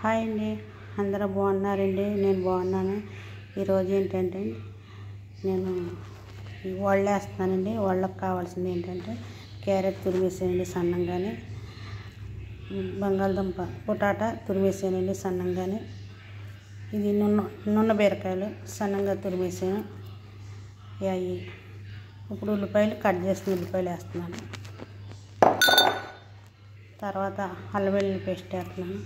Hi అండి, అందరూ బాగున్నారండి? నేను బాగున్నాను. ఈరోజు ఏంటంటే నేను వడలు వేస్తున్నానండి. వడలకు కావాల్సింది ఏంటంటే క్యారెట్ తురిమేసేయండి సన్నంగానే, బంగాళదుంప పొటాటా తురిమేసేయండి సన్నంగానే, ఇది నున్న బీరకాయలు సన్నంగా తురిమేసాను. అవి ఇప్పుడు ఉల్లిపాయలు కట్ చేసిన ఉల్లిపాయలు వేస్తున్నాను. తర్వాత అల్లం వెల్లుల్లి పేస్ట్ వేస్తున్నాను.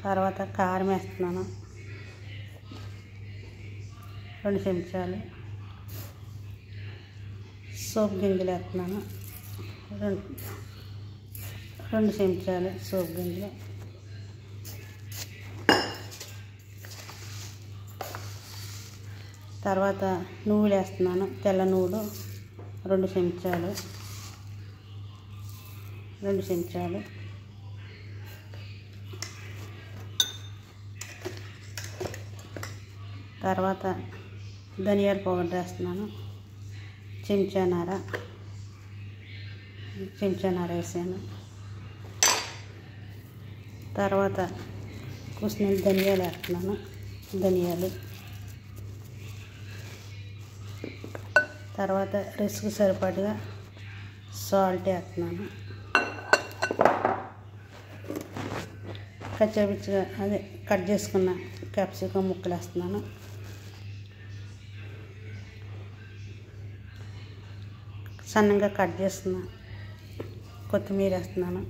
తర్వాత కారం వేస్తున్నాను 2 చెంచాలు. సోపు గింజలు వేస్తున్నాను 2 చెంచాలు సోపు గింజలు. తర్వాత నువ్వులు వేస్తున్నాను, తెల్ల నువ్వులు 2 చెంచాలు. తర్వాత ధనియాల పౌడర్ వేస్తున్నాను, చెంచాన్నర వేసాను. తర్వాత కూసిన ధనియాలు వేస్తున్నాను, తర్వాత రుచికి సరిపడగా సాల్ట్ వేస్తున్నాను. కచ్చాపిచ్చిగా కట్ చేసుకున్న క్యాప్సికం ముక్కలు వేస్తున్నాను. సన్నంగా కట్ చేస్తున్న కొత్తిమీర వేస్తున్నాను.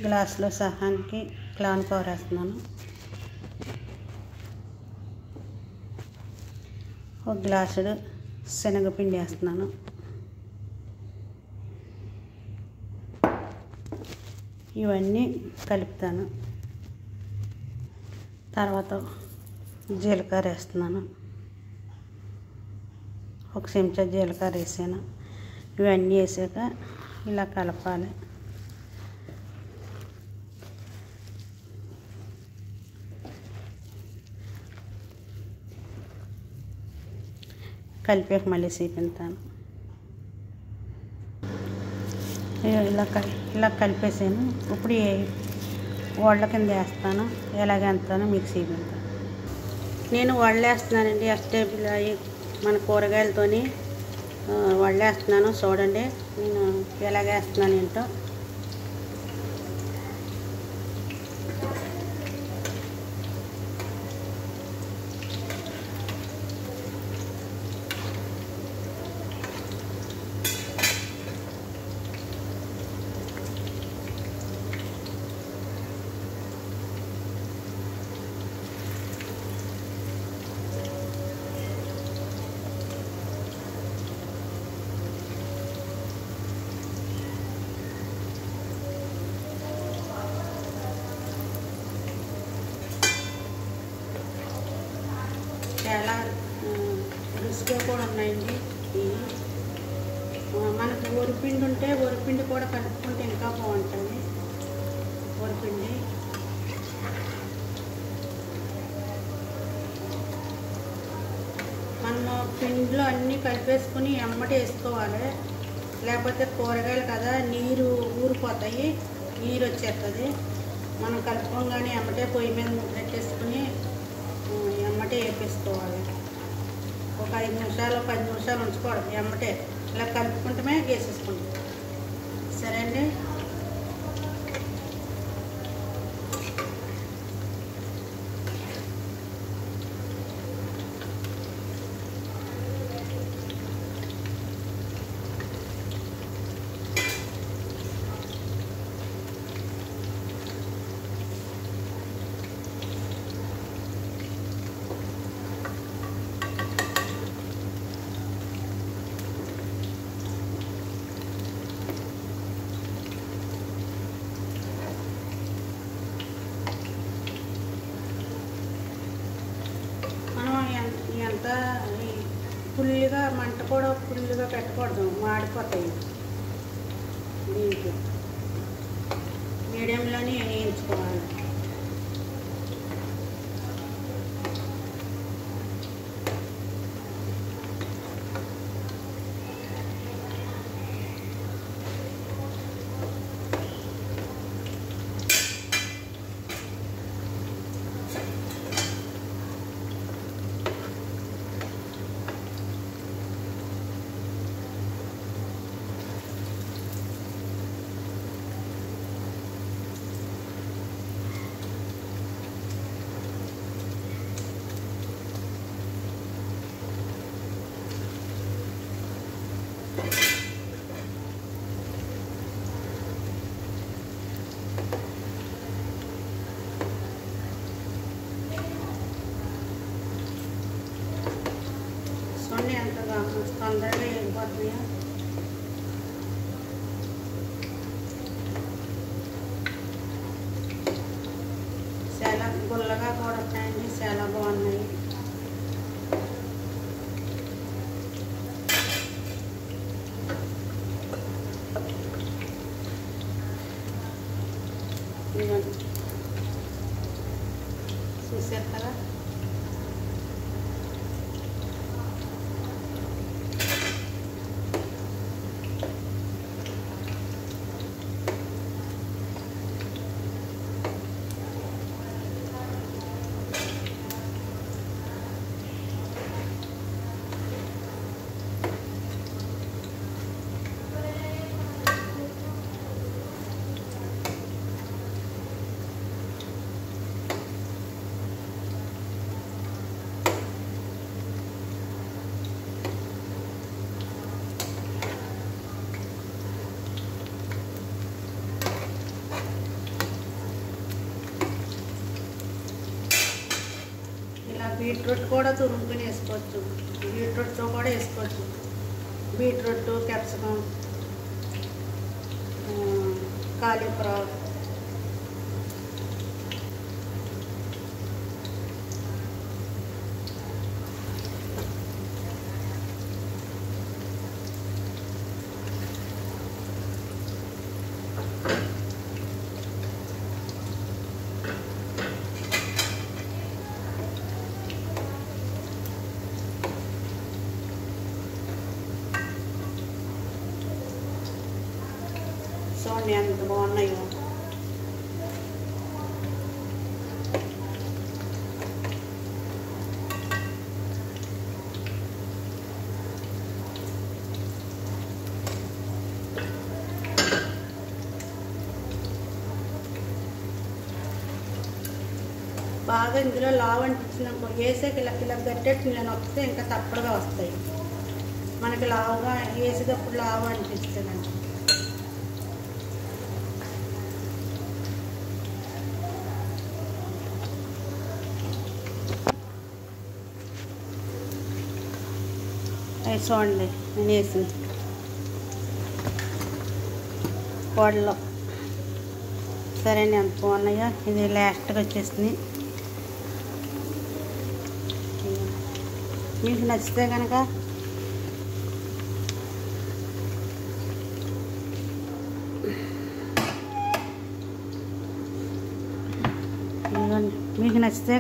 గ్లాసులో సహానికి కార్న్ ఫ్లోర్ వేస్తున్నాను. 1 గ్లాసుడు శనగపిండి వేస్తున్నాను. ఇవన్నీ కలుపుతాను. తర్వాత జీలకర్ర వేస్తున్నాను, 1 చెంచా జీలకర్ర వేసాను. ఇవన్నీ వేసాక ఇలా కలపాలి. కలిపాక మళ్ళీ సీపిస్తాను. ఇలా కలిపేసాను. ఇప్పుడు వడల కింద వేస్తాను. ఎలాగేస్తానో మీకు సీపిస్తాను. నేను వడలు వేస్తున్నానండి. వెజిటేబుల్ మన కూరగాయలతోని వడలు వేస్తున్నాను. చూడండి నేను ఎలాగేస్తున్నాను ఏంటో. చాలా రుచిగా కూడా ఉన్నాయండి. మనకు వరిపిండి ఉంటే వరిపిండి కూడా కలుపుకుంటే ఇంకా బాగుంటుంది. వరిపిండి మనం పిండిలో అన్నీ కలిపేసుకుని ఎమ్మటి వేసుకోవాలి. లేకపోతే కూరగాయలు కదా నీరు ఊరిపోతాయి, నీరు వచ్చేస్తుంది. మనం కలుపుకోగానే ఎమ్మటే పొయ్యి మీద పెట్టేసుకుని ఎమ్మటే వేపేసుకోవాలి. ఒక 5 నిమిషాలు 10 నిమిషాలు ఉంచుకోవడం. ఎమ్మటే ఇలా కలుపుకుంటమే వేసేసుకుంటాం. సరే అండి. ఎంత ఫుల్గా మంట కూడా ఫుల్గా పెట్టకూడదు, మాడిపోతాయి. దీనికి మీడియంలోనే వేయించుకోవాలి. తొందరగా వేగిపోతున్నాయి. చాలా గుల్లగా కూడా ఉంటాయండి, చాలా బాగున్నాయి. చూసారు కదా, బీట్రూట్ కూడా తురుముకుని వేసుకోవచ్చు, బీట్రూట్తో కూడా వేసుకోవచ్చు. బీట్రూట్, క్యాప్సికమ్, కాలీఫ్లవర్, చూడండి ఎంత బాగున్నాయో. బాగా ఇందులో లావు అనిపించినాక వేసాక ఇలా గట్టెట్టు నేను వస్తే ఇంకా తప్పడుగా వస్తాయి. మనకి లావుగా వేసేటప్పుడు లావు అనిపిస్తుందండి. చూడండి నేను వేసింది కోడలో. సరే అండి, ఎంత బాగున్నాయో. ఇది లాస్ట్గా వచ్చేసింది. మీకు నచ్చితే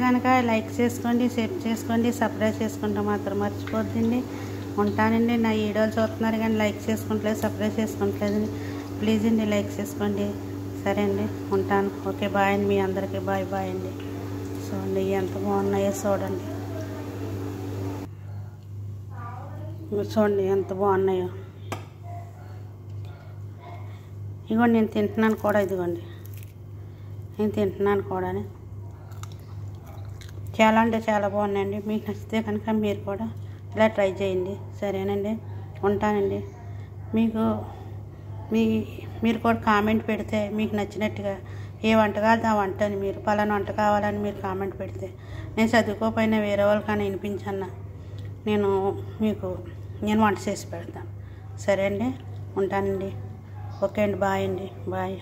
కనుక లైక్ చేసుకోండి, షేర్ చేసుకోండి, సబ్స్క్రైబ్ చేసుకుంటే మాత్రం మర్చిపోద్దండి. ఉంటానండి. నా వీడియోలు చూస్తున్నారు కానీ లైక్ చేసుకుంటలేదు, సబ్స్క్రైబ్ చేసుకుంటలేదండి. ప్లీజ్ అండి లైక్ చేసుకోండి. సరే అండి, ఉంటాను. ఓకే, బాయ్ అండి. మీ అందరికీ బాయ్ బాయ్ అండి. చూడండి ఎంత బాగున్నాయో, చూడండి ఎంత బాగున్నాయో. ఇదిగోండి నేను తింటున్నాను కూడా, ఇదిగోండి నేను తింటున్నాను కూడా. చాలా అంటే చాలా బాగున్నాయండి. మీకు నచ్చితే కనుక మీరు కూడా ఇలా ట్రై చేయండి. సరేనండి, ఉంటానండి. మీరు కూడా కామెంట్ పెడితే మీకు నచ్చినట్టుగా ఏ వంట కాదు ఆ వంటని మీరు పలానా వంట కావాలని మీరు కామెంట్ పెడితే నేను చదువుకోకపోయినా వేరే వాళ్ళకన్నా వినిపించన్నా నేను వంట చేసి పెడతాను. సరే అండి, ఉంటానండి. ఓకే అండి, బాయ్ అండి, బాయ్.